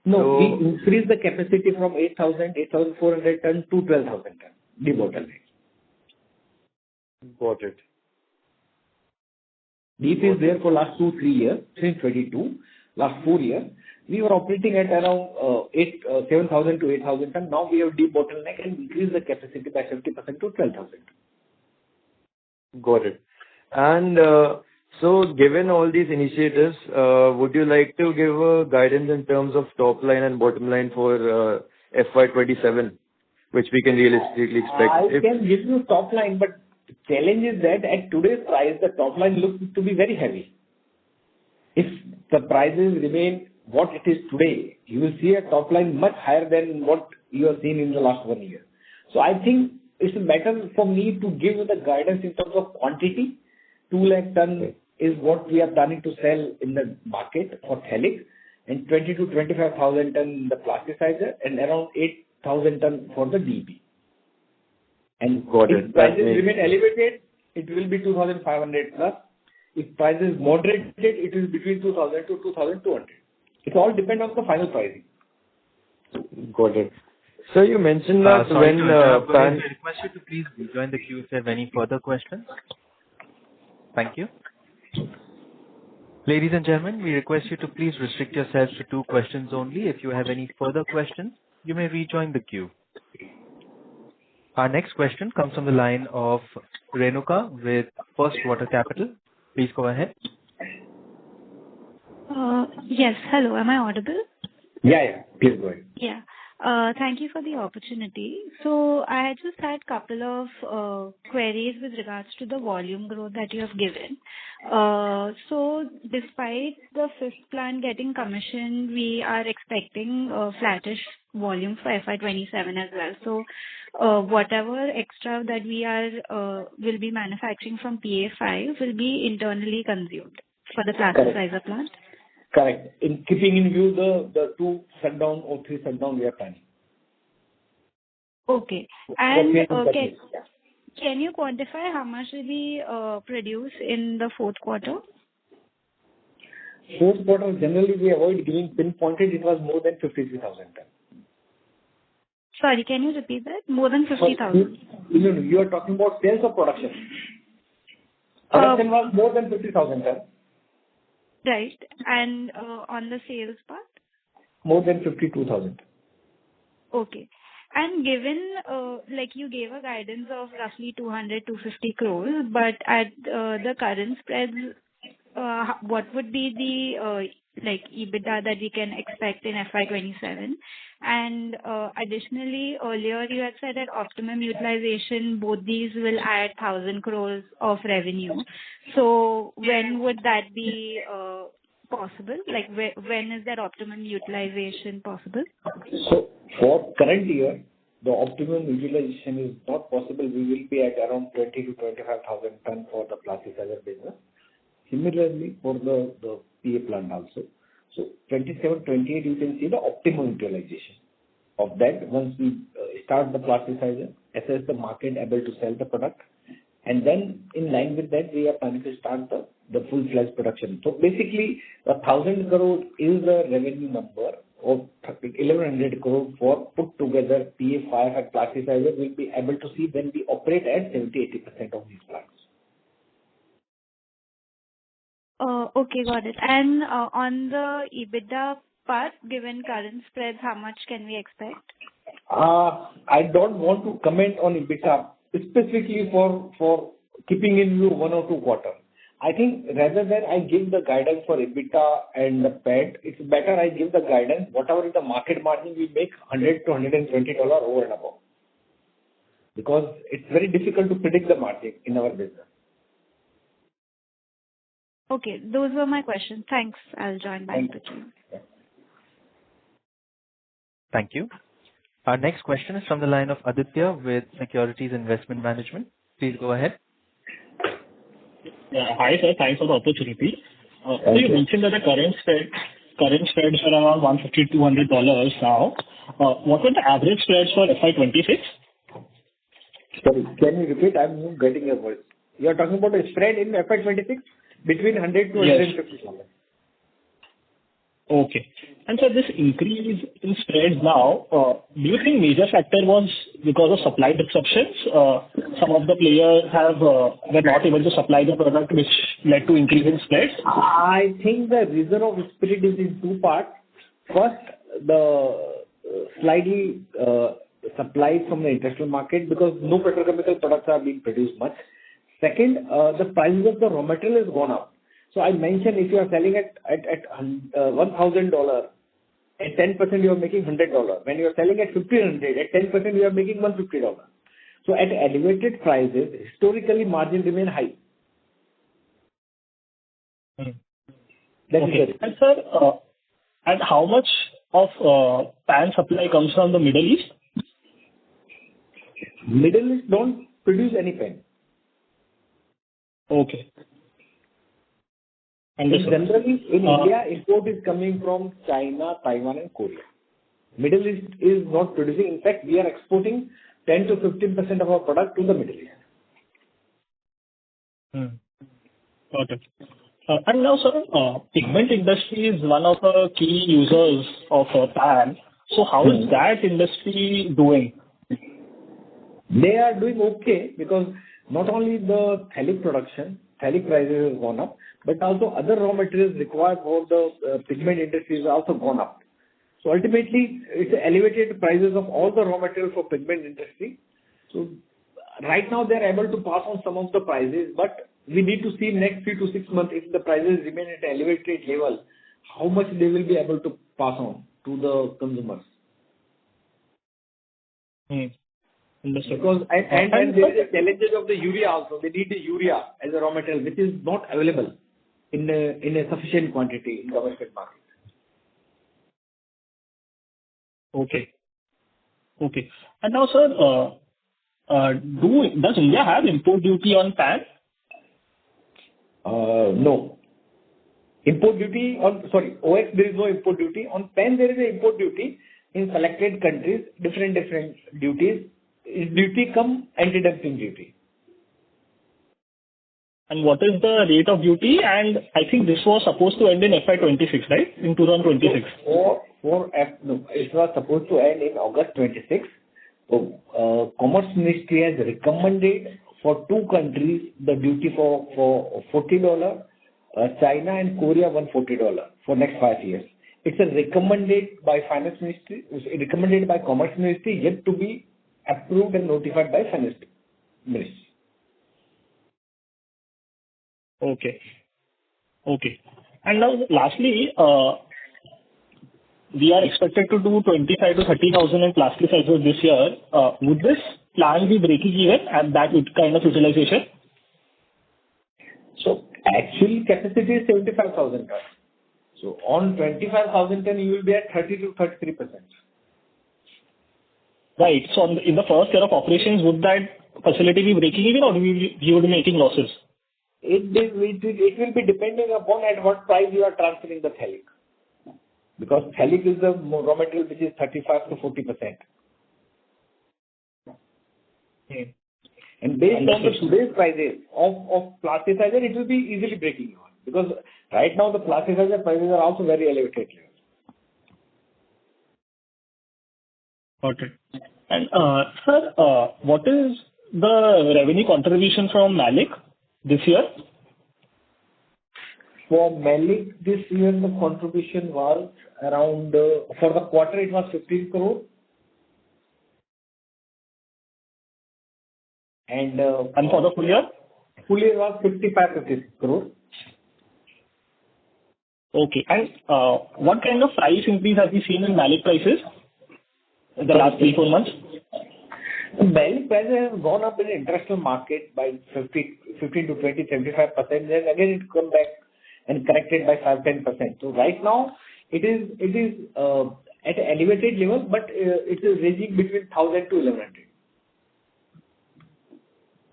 No, we increased the capacity from 8,400 tons to 12,000 tons, debottleneck. Got it. DEP is there for last 2-3 years, since 22. Last 4 years, we were operating at around 7,000 to 8,000 tons. Now we have debottleneck and increased the capacity by 50% to 12,000. Got it. And so given all these initiatives, would you like to give a guidance in terms of top line and bottom line for FY27, which we can realistically expect? I can give you top line, but the challenge is that at today's price, the top line looks to be very heavy. If the prices remain what it is today, you will see a top line much higher than what you have seen in the last 1 year. So I think it's better for me to give you the guidance in terms of quantity. 2 lakh ton is what we are planning to sell in the market for phthalic, and 20 to 25,000 ton in the plasticizer, and around 8,000 ton for the DEP. And if prices remain elevated, it will be 2,500 plus. If prices moderated, it is between 2,000 to 2,200. It all depends on the final pricing. Got it. So you mentioned that I request you to please rejoin the queue if you have any further questions. Thank you. Ladies and gentlemen, we request you to please restrict yourselves to 2 questions only. If you have any further questions, you may rejoin the queue. Our next question comes from the line of Renuka with First Water Capital. Please go ahead. Yes. Hello. Am I audible? Yeah. Please go ahead. Yeah. Thank you for the opportunity. So I just had a couple of queries with regards to the volume growth that you have given. So despite the 5th plant getting commissioned, we are expecting flattish volume for FY27 as well. So whatever extra that we will be manufacturing from PA5 will be internally consumed for the plasticizer plant? Correct. In keeping in view the 2 shutdown or 3 shutdown we are planning. Okay. And can you quantify how much will we produce in the 4th quarter? 4th quarter, generally we avoid giving pinpointed. It was more than 53,000 tons. Sorry, can you repeat that? More than 50,000? No, you are talking about sales or production? Production was more than 50,000 tons. Right. And on the sales part? More than 52,000. Okay. And given, like you gave a guidance of roughly 200-250 crores, but at the current spreads, what would be the EBITDA that we can expect in FY27? And additionally, earlier you had said at optimum utilization, both these will add 1,000 crores of revenue. So when would that be possible? Like when is that optimum utilization possible? So for current year, the optimum utilization is not possible. We will be at around 20 to 25,000 tons for the plasticizer business. Similarly, for the PA plant also. So 27, 28, you can see the optimum utilization of that once we start the plasticizer, assess the market, able to sell the product. And then in line with that, we are planning to start the full-fledged production. So basically, 1,000 crore is the revenue number of 1,100 crore for put together PA5 and plasticizer will be able to see when we operate at 70-80% of these plants. Okay, got it. And on the EBITDA part, given current spreads, how much can we expect? I don't want to comment on EBITDA specifically for keeping in view 1 or 2 quarters. I think rather than I give the guidance for EBITDA and the PAT, it's better I give the guidance, whatever is the market margin we make, $100 to $120 over and above. Because it's very difficult to predict the margin in our business. Okay, those were my questions. Thanks. I'll join back the team. Thank you. Our next question is from the line of Aditya with Securities Investment Management. Please go ahead. Hi, sir. Thanks for the opportunity. So you mentioned that the current spreads are around $150 to $200 now. What were the average spreads for FY26? Sorry, can you repeat? I'm not getting your voice. You are talking about a spread in FY26 between $100 to $150. Okay. And so this increase in spreads now, do you think major factor was because of supply disruptions? Some of the players were not able to supply the product, which led to increase in spreads? I think the reason of spread is in 2 parts. First, the slightly supply from the international market because no petrochemical products are being produced much. Second, the prices of the raw material has gone up. So I mentioned if you are selling at $1,000, at 10% you are making $100. When you are selling at $1,500, at 10% you are making $150. So at elevated prices, historically margin remain high. Okay. And sir, and how much of PAN supply comes from the Middle East? Middle East don't produce any PAN. Okay. Generally, in India, import is coming from China, Taiwan, and Korea. Middle East is not producing. In fact, we are exporting 10 to 15% of our product to the Middle East. Got it. And now, sir, pigment industry is one of the key users of PAN. So how is that industry doing? They are doing okay because not only the phthalic production, phthalic prices have gone up, but also other raw materials required for the pigment industry has also gone up. So ultimately, it's elevated prices of all the raw material for pigment industry. So right now, they are able to pass on some of the prices, but we need to see next 3 to 6 months if the prices remain at an elevated level, how much they will be able to pass on to the consumers. Because and there is a challenges of the urea also. They need the urea as a raw material, which is not available in a sufficient quantity in domestic market. Okay. Okay. And now, sir, does India have import duty on PAN? No. Import duty on, OX there is no import duty. On PAN there is an import duty in selected countries, different duties. Duty come anti-dumping duty. And what is the rate of duty? And I think this was supposed to end in FY26, right? In 2026. No, it was supposed to end in August 26. So, Commerce Ministry has recommended for 2 countries the duty for $40, China and Korea $140 for next 5 years. It's recommended by Finance Ministry, recommended by Commerce Ministry, yet to be approved and notified by Finance Ministry. Okay. Okay. And now, lastly, we are expected to do 25 to 30,000 in plasticizers this year. Would this plant be breaking even at that kind of utilization? So, actual capacity is 75,000 tons. So, on 25,000 tons, you will be at 30 to 33%. Right. So, in the first year of operations, would that facility be breaking even or you would be making losses? It will be depending upon at what price you are transferring the phthalic. Because phthalic is the raw material which is 35 to 40%. And based on the today's prices of plasticizer, it will be easily breaking even. Because right now the plasticizer prices are also very elevated. Got it. And, sir, what is the revenue contribution from Malik this year? For Malik, this year, the contribution was around, for the quarter, it was 15 crore. And for the full year? Full year was 56 crore. Okay. And what kind of price increase have you seen in Malik prices in the last 3-4 months? Malik prices have gone up in the international market by 15 to 20, 75%. Then again, it come back and corrected by 5-10%. So right now, it is at an elevated level, but it is ranging between 1,000 to 1,100.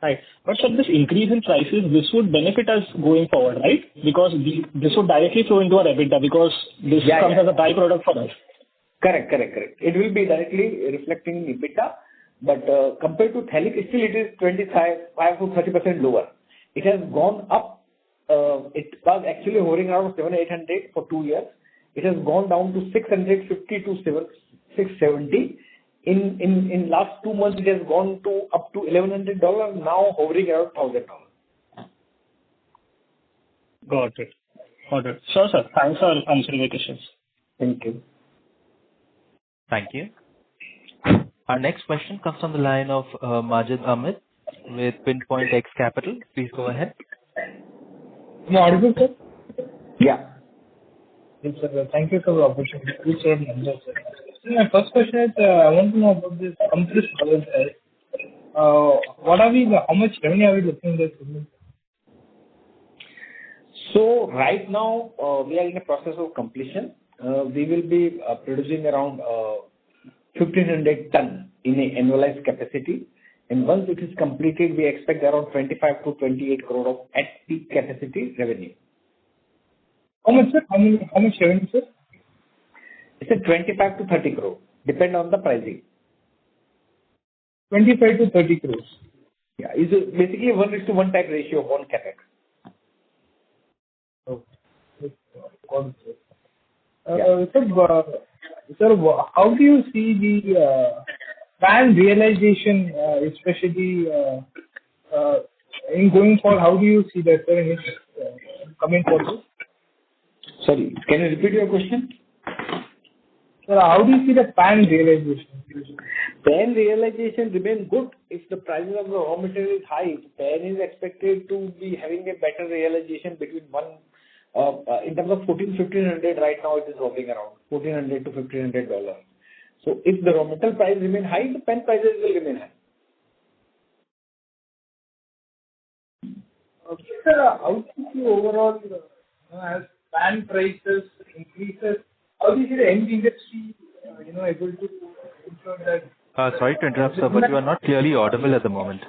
Right. But sir, this increase in prices, this would benefit us going forward, right? Because this would directly flow into our EBITDA because this comes as a byproduct for us. Correct. It will be directly reflecting EBITDA, but compared to Phthalic, still it is 25 to 30% lower. It has gone up. It was actually hovering around 700-800 for 2 years. It has gone down to 650 to 670. In last 2 months, it has gone to up to $1,100, now hovering around $1,000. Got it. Sure, sir. Thanks for answering my questions. Thank you. Thank you. Our next question comes from the line of Majid Ahmed with Pinpoint X Capital. Please go ahead. Am I audible, sir? Yeah. Yes, sir. Thank you for the opportunity. Please share the numbers, sir. My first question is, I want to know about this compressed oil side. How much revenue are we looking at this segment? So right now, we are in a process of completion. We will be producing around 1,500 ton in an annualized capacity. And once it is completed, we expect around 25 to 28 crore of at peak capacity revenue. How much, sir? How much revenue, sir? It's a 25 to 30 crore, depend on the pricing. 25 to 30 crores. Yeah, it's basically 1:1 type ratio of one capex. Okay. Got it, sir. Sir, how do you see the pan realization, especially in going forward? How do you see that, sir, in coming forward? Sorry, can you repeat your question? Sir, how do you see the pan realization? Pan realization remains good if the prices of the raw material is high. Pan is expected to be having a better realization between in terms of 1,500 right now it is hovering around $1,400 to $1,500. So if the raw material price remain high, the pan prices will remain high. Okay, sir, how do you see overall as pan prices increases? How do you see the end industry, able to ensure that? Sorry to interrupt, sir, but you are not clearly audible at the moment.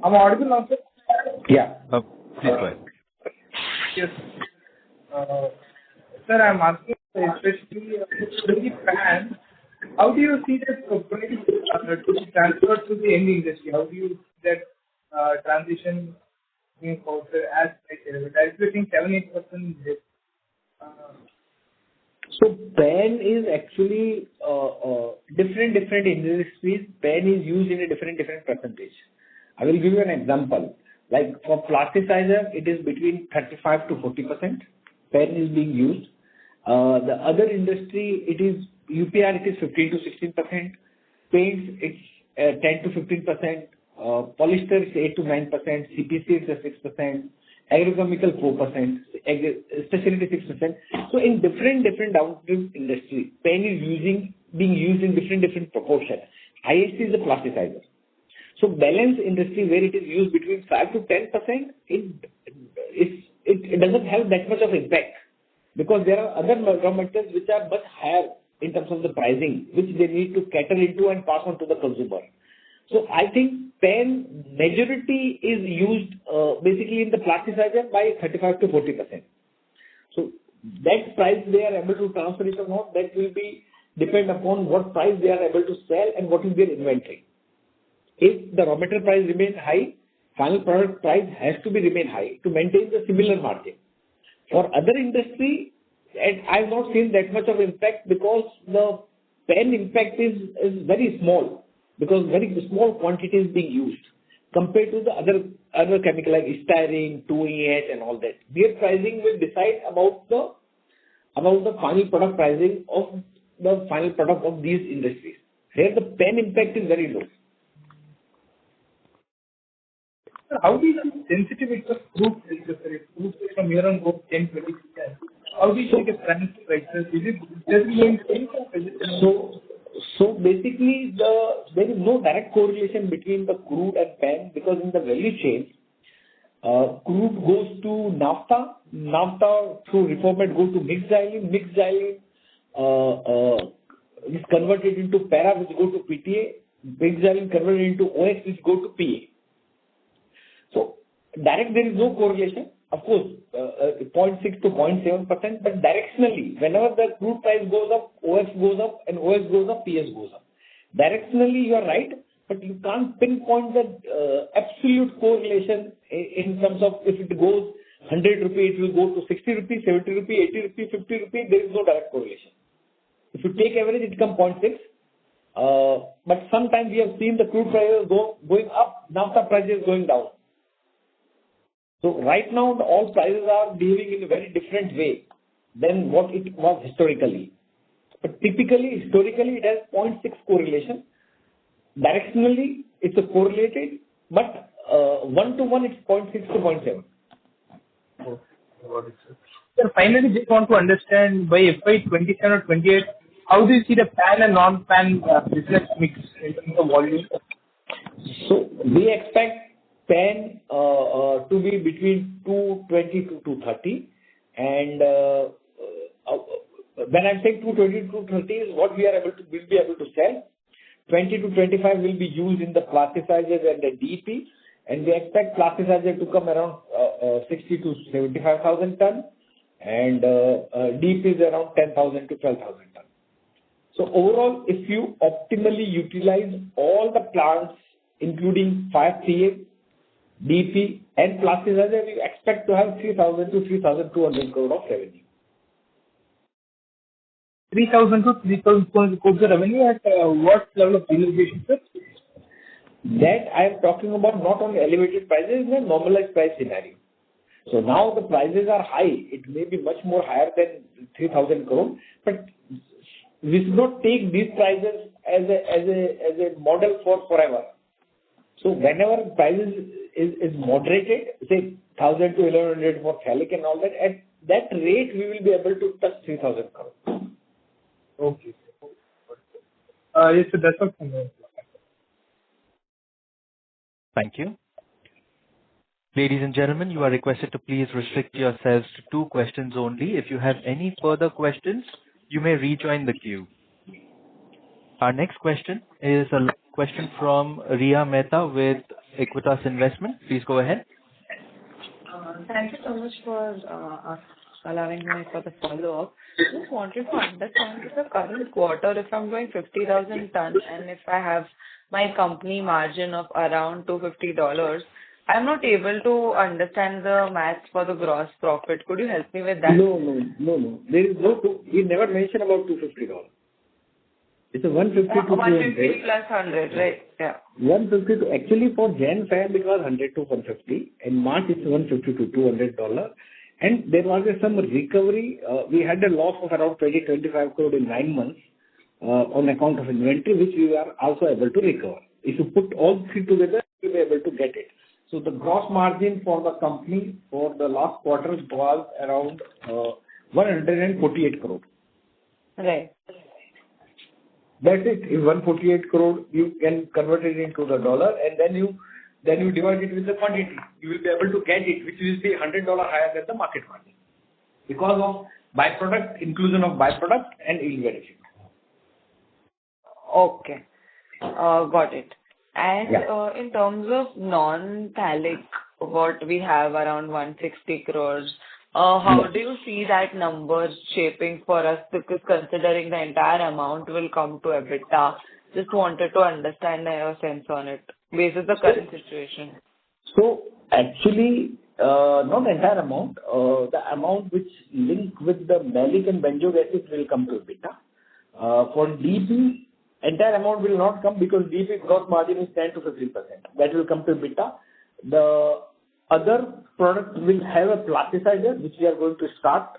I'm audible now, sir? Yeah. Please go ahead. Yes. Sir, I'm asking, especially the pan, how do you see that price to be transferred to the end industry? How do you see that transition being forward as I think 7-8% dip? So pan is actually different industries. Pan is used in a different percentage. I will give you an example. Like for plasticizer, it is between 35 to 40%. Pan is being used. The other industry, it is UPR, it is 15 to 16%. Paints, it's 10 to 15%. Polyester is 8 to 9%. CPC is 6%. Agrochemical 4%, specialty 6%. So in different downstream industries, pan is being used in different proportions. Highest is the plasticizer. So balance industry where it is used between 5 to 10%, it doesn't have that much of impact because there are other raw materials which are much higher in terms of the pricing, which they need to cater into and pass on to the consumer. So I think pan majority is used basically in the plasticizer by 35 to 40%. So that price they are able to transfer it or not, that will be depend upon what price they are able to sell and what is their inventory. If the raw material price remains high, final product price has to be remain high to maintain the similar margin. For other industry, and I have not seen that much of impact because the PAN impact is very small because very small quantity is being used compared to the other chemical like styrene, 2EH and all that. Their pricing will decide about the final product pricing of the final product of these industries. Here the PAN impact is very low. How do you see sensitivity of crude prices? If crude price from here on goes 10-20%, how do you see the transfer prices? Is it going to increase? So basically, there is no direct correlation between the crude and PAN because in the value chain, crude goes to naphtha through reformate goes to mixed xylene is converted into para which go to PTA, mixed xylene converted into OX which go to PA. So direct there is no correlation. Of course, 0.6 to 0.7%, but directionally, whenever the crude price goes up, OX goes up, and OX goes up, PS goes up. Directionally, you are right, but you can't pinpoint the absolute correlation in terms of if it goes 100 rupee, it will go to 60 rupees, 70 rupees, 80 rupees, 50 rupees. There is no direct correlation. If you take average, it comes 0.6. But sometimes we have seen the crude prices going up, naphtha prices going down. So right now, all prices are behaving in a very different way than what it was historically. But typically, historically, it has 0.6 correlation. Directionally, it's a correlated, but 1-to-1, it's 0.6 to 0.7. Oh, got it, sir. Sir, finally, just want to understand by FY 27 or 28, how do you see the PAN and non-PAN business mix in terms of volume? So we expect PAN to be between 220 to 230, and when I'm saying 220 to 230 is what will be able to sell. 20 to 25 will be used in the plasticizers and the DEP, and we expect plasticizer to come around 60 to 75,000 ton, and DEP is around 10,000 to 12,000 ton. So overall, if you optimally utilize all the plants, including 5CA, DP and plasticizer, we expect to have 3,000 to 3,200 crore of revenue. 3,000 to 3,200 crores of revenue at what level of realization, sir? That I am talking about not only elevated prices, but normalized price scenario. So now the prices are high. It may be much more higher than 3,000 crore, but we should not take these prices as a model for forever. So whenever prices is moderated, say 1,000 to 1,100 for phthalic and all that, at that rate we will be able to touch 3,000 crore. Okay. Yes, so that's all from me. Thank you. Ladies and gentlemen, you are requested to please restrict yourselves to 2 questions only. If you have any further questions, you may rejoin the queue. Our next question is a question from Riya Mehta with Equitas Investment. Please go ahead. Thank you so much for allowing me for the follow-up. Just wanted to understand the current quarter, if I'm going 50,000 tons and if I have my company margin of around $250, I'm not able to understand the maths for the gross profit. Could you help me with that? No. There is we never mentioned about $250. It's a 150 to 200. 150 plus 100, right? Yeah. 150 to, actually for Jan Feb it was 100 to 150. In March it's 150 to $200. And there was some recovery. We had a loss of around 20-25 crore in 9 months on account of inventory, which we are also able to recover. If you put all 3 together, you'll be able to get it. So the gross margin for the company for the last quarter was around 148 crore. Right. That's it. In 148 crore, you can convert it into the dollar, and then you divide it with the quantity. You will be able to get it, which will be $100 higher than the market margin because of byproduct, inclusion of byproduct and yield benefit. Okay. Got it. And Yeah. in terms of non-phthalic, what we have around 160 crores, how do you see that number shaping for us? Because considering the entire amount will come to EBITDA, just wanted to understand your sense on it based on the current situation. So actually, not the entire amount. The amount which link with the malic and benzo gases will come to EBITDA. For DP, entire amount will not come because DP gross margin is 10 to 15%. That will come to EBITDA. The other product will have a plasticizer, which we are going to start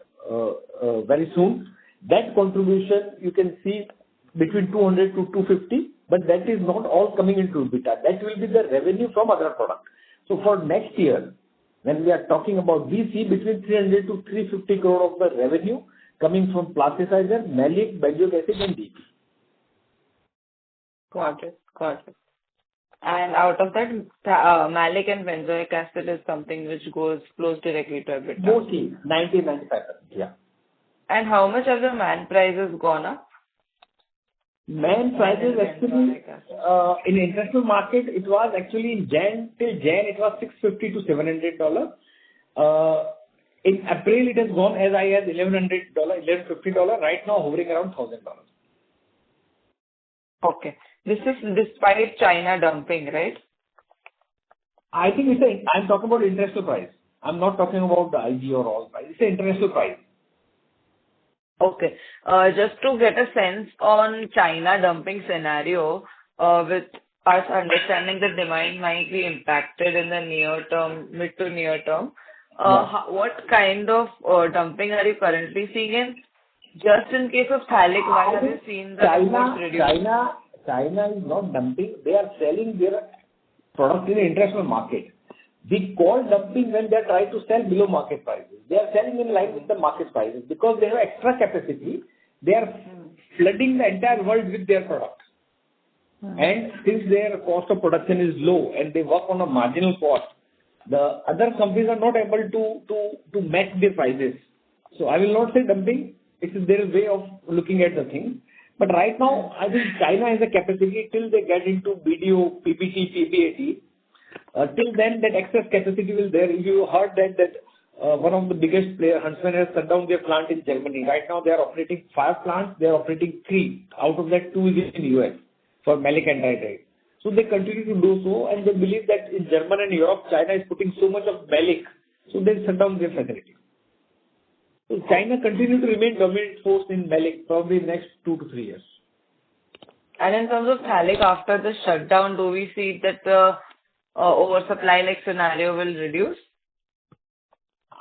very soon. That contribution you can see between 200 to 250, but that is not all coming into EBITDA. That will be the revenue from other products. So for next year, when we are talking about, we see between 300 to 350 crore of the revenue coming from plasticizer, malic, benzoic acid, and DP. Got it. And out of that, malic and benzoic acid is something which flows directly to EBITDA. Mostly 90-95%. Yeah. And how much have the man prices gone up? Man prices actually in international market, it was actually in till Jan it was $650 to $700. In April it has gone as high as $1,100, $1,150. Right now hovering around $1,000. Okay. This is despite China dumping, right? I think I'm talking about international price. I'm not talking about the IG or all price. It's an international price. Okay. Just to get a sense on China dumping scenario, with us understanding the demand might be impacted in the near term, mid to near term, what kind of dumping are you currently seeing in? Just in case of phthalic, why have you seen the imports reduce? China is not dumping. They are selling their products in the international market. We call dumping when they are trying to sell below market prices. They are selling in line with the market prices because they have extra capacity. They are flooding the entire world with their products. And since their cost of production is low and they work on a marginal cost, the other companies are not able to match their prices. So I will not say dumping. It is their way of looking at the thing. But right now, I think China has a capacity till they get into BDO, PPT, PBAT. Till then, that excess capacity will there. You heard that one of the biggest players, Huntsman, has shut down their plant in Germany. Right now, they are operating 5 plants. They are operating 3. Out of that, 2 is in US for phthalic anhydride. So they continue to do so, and they believe that in Germany and Europe, China is putting so much of phthalic, so they shut down their facility. So China continues to remain dominant force in phthalic probably next 2 to 3 years. And in terms of phthalic, after the shutdown, do we see that the oversupply like scenario will reduce?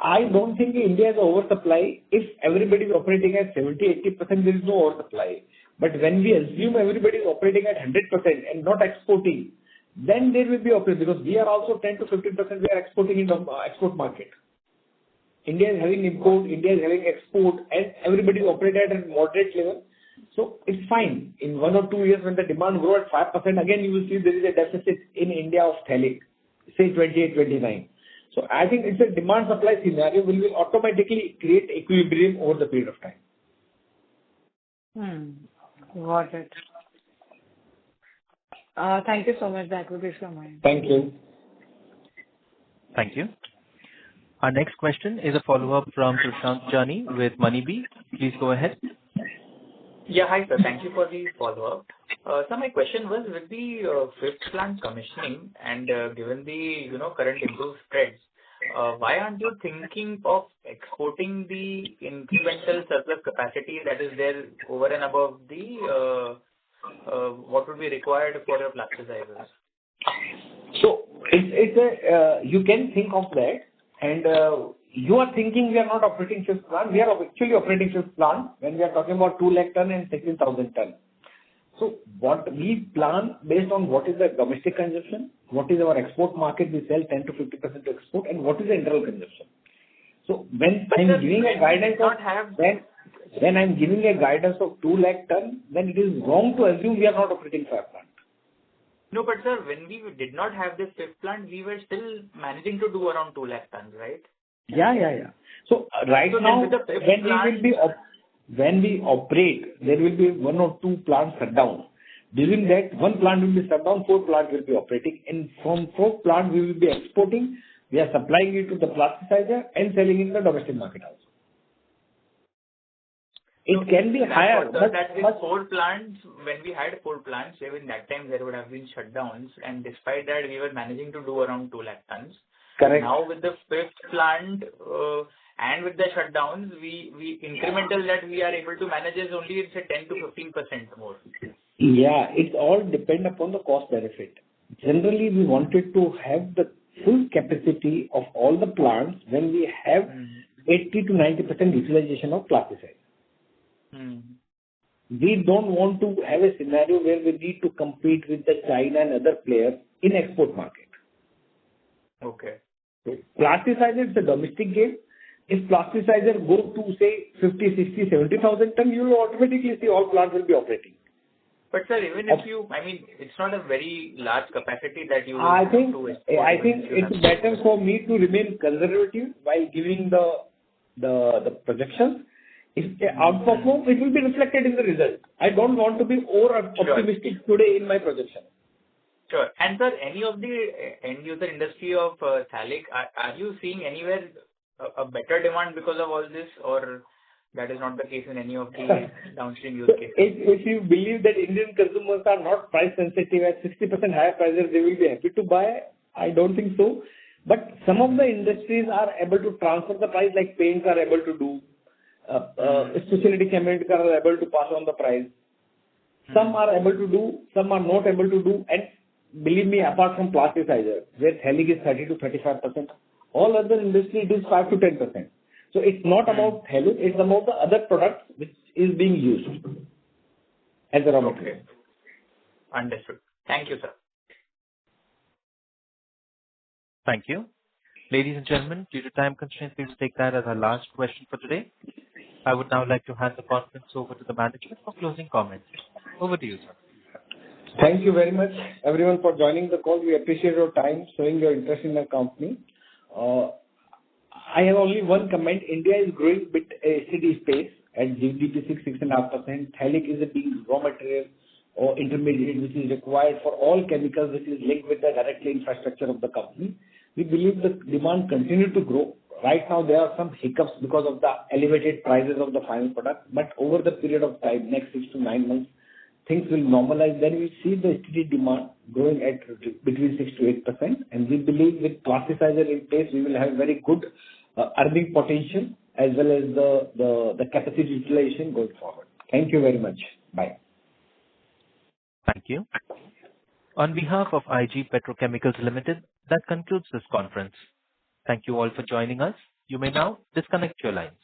I don't think India has oversupply. If everybody is operating at 70-80%, there is no oversupply. But when we assume everybody is operating at 100% and not exporting, then there will be operating because we are also 10 to 15% we are exporting in the export market. India is having import, India is having export, and everybody is operating at a moderate level. So it's fine. In 1 or 2 years when the demand grows at 5%, again you will see there is a deficit in India of phthalic, say 28, 29. So I think it's a demand supply scenario which will automatically create equilibrium over the period of time. Got it. Thank you so much. That would be from mine. Thank you. Thank you. Our next question is a follow-up from Prashant Jani with Moneybee. Please go ahead. Yeah, hi sir. Thank you for the follow-up. So my question was with the 5th plant commissioning and given the current improved spreads, why aren't you thinking of exporting the incremental surplus capacity that is there over and above the what would be required for your plasticizers? So you can think of that, and you are thinking we are not operating 5th plant. We are actually operating 5th plant when we are talking about 2 lakh ton and 16,000 ton. So what we plan based on what is the domestic consumption, what is our export market, we sell 10 to 50% to export, and what is the internal consumption. So when I'm giving a guidance when I'm giving a guidance of 2 lakh ton, then it is wrong to assume we are not operating 5 plant. No, but sir, when we did not have this 5th plant, we were still managing to do around 2 lakh tons, right? Yeah. So right now, when we operate, there will be 1 or 2 plants shut down. During that, 1 plant will be shut down, 4 plants will be operating, and from 4 plants we will be exporting. We are supplying it to the plasticizer and selling in the domestic market also. It can be higher. But that with 4 plants, when we had 4 plants, even that time there would have been shutdowns, and despite that we were managing to do around 2 lakh tons. Correct. Now with the 5th plant, and with the shutdowns, we incremental that we are able to manage is only, say, 10 to 15% more. Yeah, it all depend upon the cost benefit. Generally, we wanted to have the full capacity of all the plants when we have 80 to 90% utilization of plasticizer. We don't want to have a scenario where we need to compete with the China and other players in export market. Okay. Plasticizer is a domestic game. If plasticizer go to say 50, 60, 70,000 ton, you will automatically see all plants will be operating. But sir, even if it's not a very large capacity that you will I have think to export. I think it's better for me to remain conservative while giving the projections. If they outperform, it will be reflected in the result. I don't want to be over optimistic today in my projection. Sure. And sir, any of the end user industry of Phthalic, are you seeing anywhere a better demand because of all this, or that is not the case in any of the downstream use cases? If you believe that Indian consumers are not price sensitive at 60% higher prices, they will be happy to buy. I don't think so. But some of the industries are able to transfer the price, like paints are able to do. Specialty chemicals are able to pass on the price. Some are able to do, some are not able to do. And believe me, apart from plasticizer, where Phthalic is 30 to 35%, all other industry it is 5 to 10%. So it's not about Phthalic, it's about the other products which is being used as a raw material. Okay. Understood. Thank you, sir. Thank you. Ladies and gentlemen, due to time constraints, we will take that as our last question for today. I would now like to hand the conference over to the management for closing comments. Over to you, sir. Thank you very much, everyone, for joining the call. We appreciate your time, showing your interest in the company. I have only one comment. India is growing bit steady space at GDP 6.5%. Phthalic is a big raw material or intermediate which is required for all chemicals which is linked with the direct infrastructure of the company. We believe the demand continue to grow. Right now there are some hiccups because of the elevated prices of the final product, but over the period of time, next 6 to 9 months, things will normalize. Then we see the steady demand growing at between 6 to 8%, and we believe with plasticizer in place, we will have very good earning potential as well as the capacity utilization going forward. Thank you very much. Bye. Thank you. On behalf of IG Petrochemicals Ltd, that concludes this conference. Thank you all for joining us. You may now disconnect your lines.